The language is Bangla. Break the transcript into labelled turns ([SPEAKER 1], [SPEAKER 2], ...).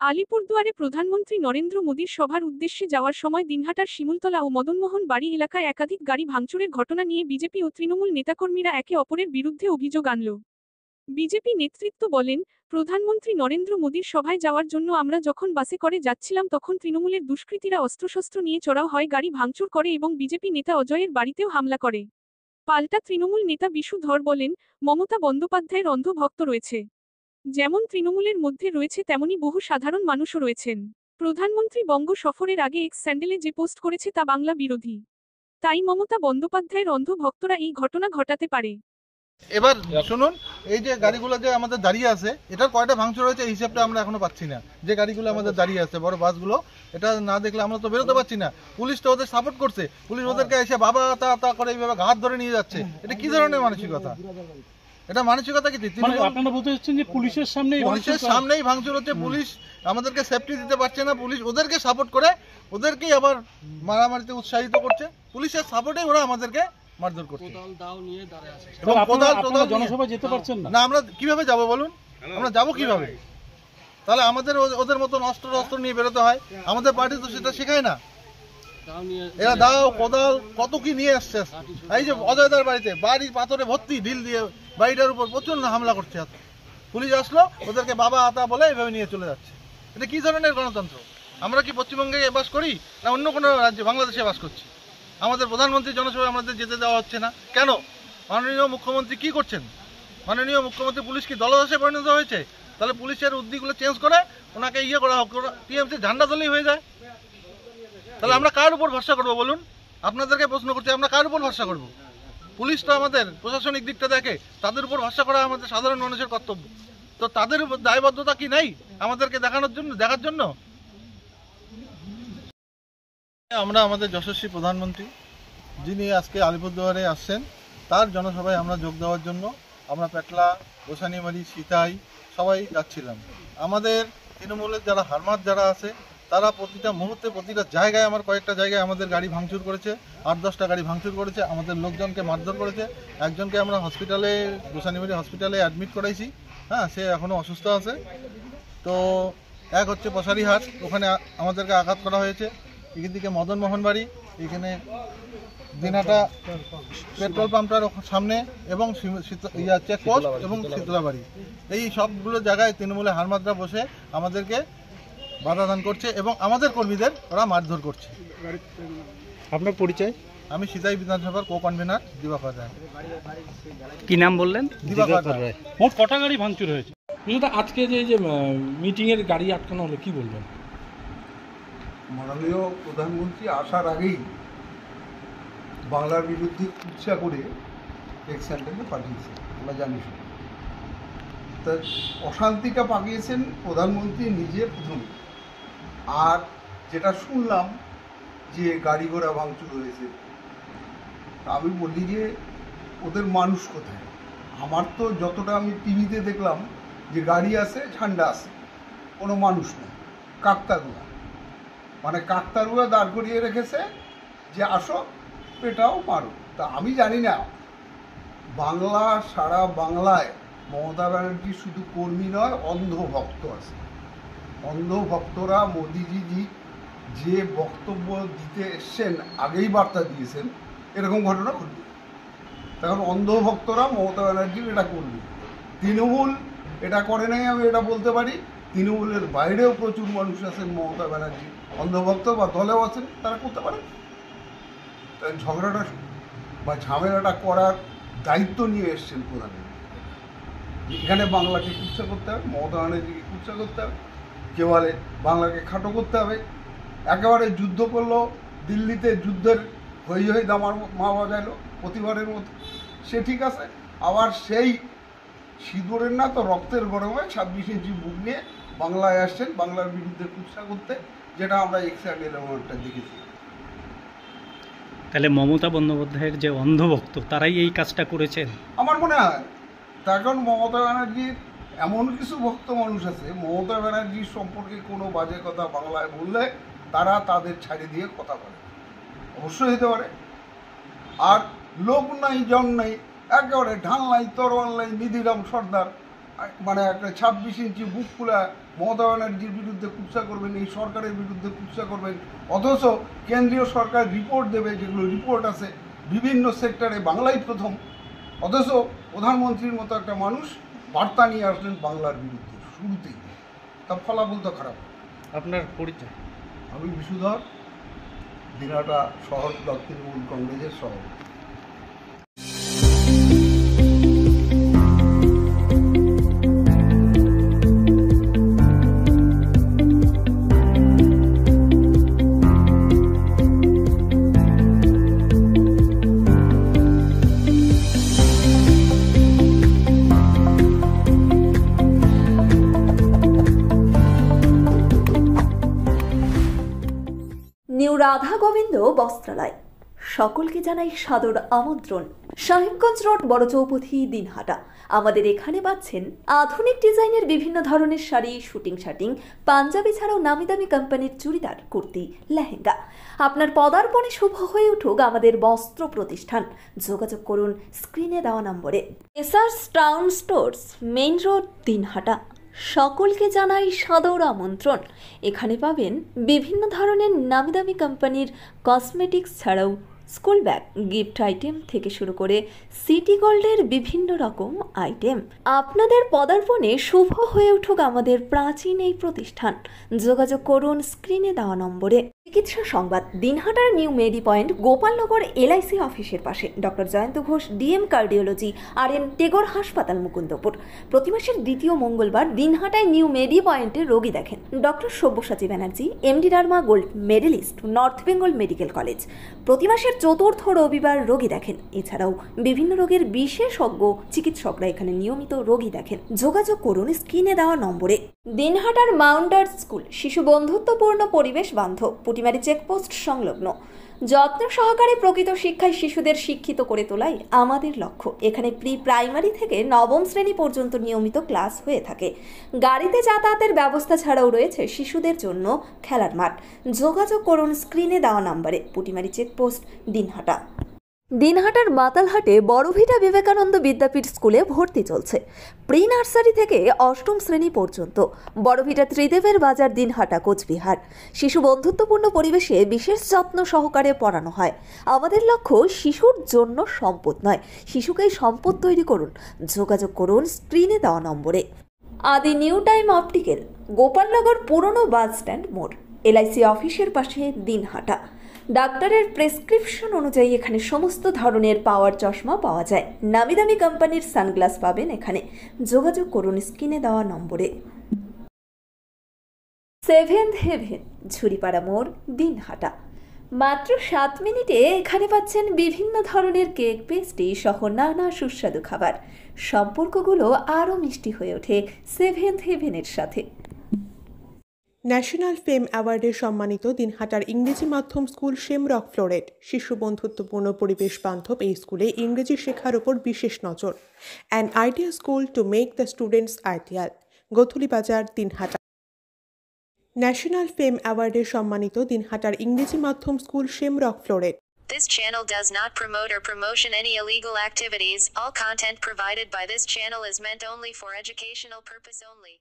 [SPEAKER 1] আলিপুরদুয়ারে প্রধানমন্ত্রী নরেন্দ্র মোদীর সভার উদ্দেশ্যে যাওয়ার সময় দিনহাটার শিমুলতলা ও মদনমোহন বাড়ি এলাকায় একাধিক গাড়ি ভাঙচুরের ঘটনা নিয়ে বিজেপি ও তৃণমূল নেতাকর্মীরা একে অপরের বিরুদ্ধে অভিযোগ আনল। বিজেপি নেতৃত্ব বলেন, প্রধানমন্ত্রী নরেন্দ্র মোদীর সভায় যাওয়ার জন্য আমরা যখন বাসে করে যাচ্ছিলাম তখন তৃণমূলের দুষ্কৃতীরা অস্ত্রশস্ত্র নিয়ে চড়াও হয়, গাড়ি ভাঙচুর করে এবং বিজেপি নেতা অজয়ের বাড়িতেও হামলা করে। পাল্টা তৃণমূল নেতা বিশু ধর বলেন, মমতা বন্দ্যোপাধ্যায়ের অন্ধ ভক্ত রয়েছে। যেমন তৃণমূলের মধ্যে রয়েছে তেমনি বহু সাধারণ মানুষও রয়েছেন। প্রধানমন্ত্রী বঙ্গ সফরের আগে এক্স স্যান্ডেলে যে পোস্ট করেছে তা বাংলা বিরোধী। তাই মমতা বন্দ্যোপাধ্যায়ের অন্ধ ভক্তরা এই ঘটনা ঘটাতে পারে।
[SPEAKER 2] এবার শুনুন, এই যে গাড়িগুলো যে আমাদের দাঁড়িয়ে আছে, এটার কয়টা ভাঙচুর হয়েছে এই হিসাবটা আমরা এখনো পাচ্ছি না। যে গাড়িগুলো আমাদের দাঁড়িয়ে আছে বড় বাসগুলো, এটা না দেখলে আমরা তো বেরোতে পারছি না। পুলিশ তো ওদের সাপোর্ট করছে, পুলিশ ওদেরকে এসে বাবা তা তা করে এইভাবে ঘাট ধরে নিয়ে যাচ্ছে। এটা কি ধরনের মানসিকতা? এটা মানসিকতা কি?
[SPEAKER 3] আপনারা বলতে চাচ্ছেন যে পুলিশের
[SPEAKER 2] সামনেই ভাঙচুর হচ্ছে। পুলিশ আমাদেরকে সেফটি দিতে পারছে না, পুলিশ ওদেরকে সাপোর্ট করে ওদেরকেই আবার মারামারিতে উৎসাহিত করছে। পুলিশের সাপোর্টে ওরা আমাদেরকে মারধর করছে।
[SPEAKER 3] জনসভায় যেতে পারছেন
[SPEAKER 2] না, আমরা কিভাবে যাব বলুন? আমরা যাব কিভাবে? তাহলে আমাদের ওদের মতন অস্ত্র নিয়ে বেরোতে হয়। আমাদের পার্টি তো সেটা শেখায় না। এরা দাও কোদাল কত কি নিয়ে আসছে। এই যে অজয়দার বাড়িতে বাড়ির পাথরে ভর্তি, ঢিল দিয়ে বাড়িটার উপর প্রচন্ড হামলা করছে। পুলিশ আসলো, ওদেরকে বাবা আতা বলে এইভাবে নিয়ে চলে যাচ্ছে। এটা কি ধরনের গণতন্ত্র? আমরা কি পশ্চিমবঙ্গে বাস করি না অন্য কোনো রাজ্যে, বাংলাদেশে বাস করছি? আমাদের প্রধানমন্ত্রী জনসভায় আমাদের যেতে দেওয়া হচ্ছে না কেন? মাননীয় মুখ্যমন্ত্রী কি করছেন? মাননীয় মুখ্যমন্ত্রী পুলিশ কি দলদাসে পরিণত হয়েছে? তাহলে পুলিশের উদ্যোগগুলো চেঞ্জ করে ওনাকে করা হোক, টিএমসি ঝান্ডা দলেই হয়ে যায়। তাহলে আমরা কার উপর ভরসা করবো বলুন? আপনাদেরকে প্রশ্ন করছি, আমরা কার উপর ভরসা করব? পুলিশ তো আমাদের প্রশাসনিক দিকটা দেখে, তাদের উপর ভরসা করা আমাদের সাধারণ মানুষের কর্তব্য। তো তাদের উপর দায়বদ্ধতা কি নাই আমাদেরকে দেখার জন্য? আমরা আমাদের যশস্বী প্রধানমন্ত্রী যিনি আজকে আলিপুরদুয়ারে আসছেন, তার জনসভায় আমরা যোগ দেওয়ার জন্য আমরা পেটলা, গোসানিমারি, সিতাই সবাই যাচ্ছিলাম। আমাদের তৃণমূলের যারা হারমাত যারা আছে, তারা প্রতিটা মুহূর্তে প্রতিটা জায়গায়, আমার কয়েকটা জায়গায় আমাদের গাড়ি ভাঙচুর করেছে, 8-10টা গাড়ি ভাঙচুর করেছে, আমাদের লোকজনকে মারধর করেছে। একজনকে আমরা হসপিটালে, গোসানিমারি হসপিটালে অ্যাডমিট করাইছি। হ্যাঁ, সে এখনও অসুস্থ আছে। তো এক হচ্ছে পশারিহাট, ওখানে আমাদেরকে আঘাত করা হয়েছে। এদিকে মদনমোহন বাড়ি, এখানে দিনহাটা পেট্রোল পাম্পটার সামনে এবং চেকপোস্ট এবং শীতলাবাড়ি, এই সবগুলো জায়গায় তৃণমূলের হারমাতরা বসে আমাদেরকে বাধা দান করছে এবং আমাদের কর্মীদের ওরা মারধর করছে।
[SPEAKER 3] আপনার পরিচয়?
[SPEAKER 2] আমি সিতাই বিধানসভার কো-কনভেনার দিবাকর রায়।
[SPEAKER 3] কি নাম বললেন?
[SPEAKER 2] দিবাকর রায়।
[SPEAKER 3] মোট কটা গাড়ি ভাঙচুর হয়েছে? আজকে যে মিটিংয়ের গাড়ি আটকানো হলো, কি বলবেন?
[SPEAKER 4] মাননীয় প্রধানমন্ত্রী আসার আগেই বাংলার বিরুদ্ধে কুৎসা করে এক্স স্যান্ডেলে পাঠিয়েছে, আমরা জানি। তা অশান্তিটা পাকিয়েছেন প্রধানমন্ত্রী নিজে প্রথমে। আর যেটা শুনলাম যে গাড়ি ঘোড়া ভাঙচুর হয়েছে, আমি বলি যে ওদের মানুষ কোথায়? আমার তো যতটা আমি টিভিতে দেখলাম যে গাড়ি আছে, ঝান্ডা আছে, কোনো মানুষ নেই। কাকতারুয়া, মানে কাকতারুয়া দাঁড় করিয়ে রেখেছে যে আসো পেটাও মারো। তা আমি জানি না, বাংলা, সারা বাংলায় মমতা ব্যানার্জি শুধু কর্মী নয়, অন্ধ ভক্ত আছে। অন্ধ ভক্তরা মোদিজি যে বক্তব্য দিতে এসছেন, আগেই বার্তা দিয়েছেন এরকম ঘটনা ঘটবে। তখন অন্ধ ভক্তরা মমতা ব্যানার্জির এটা করবে। তৃণমূল এটা করে নাই আমি এটা বলতে পারি। তৃণমূলের বাইরেও প্রচুর মানুষ আছেন মমতা ব্যানার্জি অন্ধভক্ত বা দলেও আছেন, তারা করতে পারে। তাই ঝগড়াটা বা ঝামেলাটা করার দায়িত্ব নিয়ে এসছেন প্রধানমন্ত্রী। এখানে বাংলাকে কুৎসা করতে হবে, মমতা ব্যানার্জিকে কুৎসা করতে হবে, কেউ বলে বাংলাকে খাটো করতে হবে। একেবারে যুদ্ধ করলো, দিল্লিতে যুদ্ধের হই দামার মা বাজাইলো প্রতিবারের মতো, সে ঠিক আছে। আবার সেই সিঁদুরের না তো রক্তের গরমে 26 ইঞ্চি বুক নিয়ে বাংলায় আসছেন বাংলার বিরুদ্ধে কুৎসা করতে, যেটা আমরা এক্সাইটেডটা দেখেছি।
[SPEAKER 3] তাহলে মমতা বন্দ্যোপাধ্যায়ের যে অন্ধভক্ত, তারাই এই কাজটা করেছেন
[SPEAKER 4] আমার মনে হয়। তার কারণ মমতা ব্যানার্জির এমন কিছু ভক্ত মানুষ আছে, মমতা ব্যানার্জির সম্পর্কে কোনো বাজে কথা বাংলায় বললে তারা তাদের ছাড়ি দিয়ে কথা বলে, অবশ্যই হতে পারে। আর লোক নাই, জন নাই, একেবারে ঢাল নাই, তরোয়াল নাই, নিধিরাম সর্দার, মানে একটা 26 ইঞ্চি বুক খোলা মমতা ব্যানার্জির বিরুদ্ধে কুৎসা করবেন, এই সরকারের বিরুদ্ধে কুৎসা করবেন, অথচ কেন্দ্রীয় সরকার রিপোর্ট দেবে, যেগুলো রিপোর্ট আছে বিভিন্ন সেক্টরে বাংলাই প্রথম, অথচ প্রধানমন্ত্রীর মতো একটা মানুষ বার্তা নিয়ে আসলেন বাংলার বিরুদ্ধে শুরুতেই, তার ফলাফল তো খারাপ।
[SPEAKER 3] আপনার পরিচয়?
[SPEAKER 4] আমি বিশুধর, দিনহাটা শহর ব্লক তৃণমূল কংগ্রেসের সভাপতি।
[SPEAKER 5] নিউ রাধা গোবিন্দ বস্ত্রালয় সকলকে জানাই সাদর আমন্ত্রণ। সাহেবগঞ্জ রোড, বড় চৌপথি, দিনহাটা। আমাদের এখানে পাচ্ছেন আধুনিক ডিজাইনের বিভিন্ন ধরনের শাড়ি, শুটিং শার্টিং, পাঞ্জাবি ছাড়াও নামি দামি কোম্পানির চুড়িদার, কুর্তি, লেহেঙ্গা। আপনার পদার্পণে শুভ হয়ে উঠুক আমাদের বস্ত্র প্রতিষ্ঠান। যোগাযোগ করুন স্ক্রিনে দেওয়া নম্বরে। SRS town stores, main road, Dinhata. সকলকে জানাই সাদর আমন্ত্রণ। এখানে পাবেন বিভিন্ন ধরনের নামি দামি কোম্পানির কসমেটিক্স ছাড়াও স্কুল ব্যাগ, গিফট আইটেম থেকে শুরু করে সিটি গোল্ডের বিভিন্ন রকম আইটেম। আপনাদের পদার্পণে শুভ হয়ে উঠুক আমাদের প্রাচীন এই প্রতিষ্ঠান। যোগাযোগ করুন স্ক্রিনে দেওয়া নম্বরে। চিকিৎসা সংবাদ, দিনহাটার নিউ মেডি পয়েন্ট, গোপালনগর LIC অফিসের পাশে। Doctor Jayanta Ghosh, DM cardiology, RN, Tagore হাসপাতাল, মুকুন্দপুর। প্রতি মাসের দ্বিতীয় মঙ্গলবার দিনহাটায় নিউ মেডি পয়েন্টে রোগী দেখেন doctor Sabyasachi Banerjee, MD derma gold medalist, north Bengal medical college. প্রতি মাসের চতুর্থ রবিবার রোগী দেখেন। এছাড়াও বিভিন্ন রোগের বিশেষজ্ঞ চিকিৎসকরা এখানে নিয়মিত রোগী দেখেন। যোগাযোগ করুন স্ক্রিনে দেওয়া নম্বরে। দিনহাটার মাউন্টার্স স্কুল, শিশু বন্ধুত্বপূর্ণ, পরিবেশ বান্ধব, পুটিমারি চেকপোস্ট সংলগ্ন। যত্ন সহকারে প্রকৃত শিক্ষায় শিশুদের শিক্ষিত করে তোলাই আমাদের লক্ষ্য। এখানে প্রি প্রাইমারি থেকে নবম শ্রেণী পর্যন্ত নিয়মিত ক্লাস হয়ে থাকে। গাড়িতে যাতায়াতের ব্যবস্থা ছাড়াও রয়েছে শিশুদের জন্য খেলার মাঠ। যোগাযোগ করুন স্ক্রিনে দেওয়া নম্বরে। পুটিমারি চেকপোস্ট, দিনহাটা। দিনহাটার মাতালহাটে বড়ভিটা বিবেকানন্দ বিদ্যাপীঠ স্কুলে ভর্তি চলছে। প্রি নার্সারি থেকে অষ্টম শ্রেণী পর্যন্ত। বড়ভিটা ত্রিদেবের বাজার, দিনহাটা, কোচবিহার। শিশু বন্ধুত্বপূর্ণ পরিবেশে বিশেষ যত্ন সহকারে পড়ানো হয়। আমাদের লক্ষ্য শিশুর জন্য সম্পদ নয়, শিশুকেই সম্পদ তৈরি করুন। যোগাযোগ করুন স্ক্রিনে দেওয়া নম্বরে। আদি নিউ টাইম অপটিক্যাল, গোপালনগর পুরনো বাস স্ট্যান্ড মোড়, LIC অফিসের পাশে, দিনহাটা। ডাক্তারের প্রেসক্রিপশন অনুযায়ী এখানে সমস্ত ধরনের পাওয়ার চশমা পাওয়া যায়। নামি দামি কোম্পানির সানগ্লাস পাবেন এখানে। যোগাযোগ করুন স্ক্রিনে দেওয়া নম্বরে। সেভেন্থ হেভেন, ঝুড়িপাড়া মোড়, দিনহাটা। মাত্র 7 মিনিটে এখানে পাচ্ছেন বিভিন্ন ধরনের কেক, পেস্ট্রি সহ নানা সুস্বাদু খাবার। সম্পর্কগুলো আরও মিষ্টি হয়ে ওঠে সেভেন্থ হেভেনের সাথে।
[SPEAKER 6] ন্যাশনাল ফেম অ্যাওয়ার্ডে সম্মানিত দিনহাটার ইংরেজি মাধ্যম স্কুল শেমরক ফ্লোরেট। শিশু বন্ধুত্বপূর্ণ, পরিবেশ বান্ধব এই স্কুলে ইংরেজি শেখার ওপর বিশেষ নজর। An idea school to make the students ideal, Godhuli বাজার, দিনহাটা। ন্যাশনাল ফেম অ্যাওয়ার্ডে সম্মানিত দিনহাটার ইংরেজি মাধ্যম school Shamrock floret.
[SPEAKER 7] This channel does not promote or promotion any illegal activities. All content provided by this channel is meant only for educational purpose only.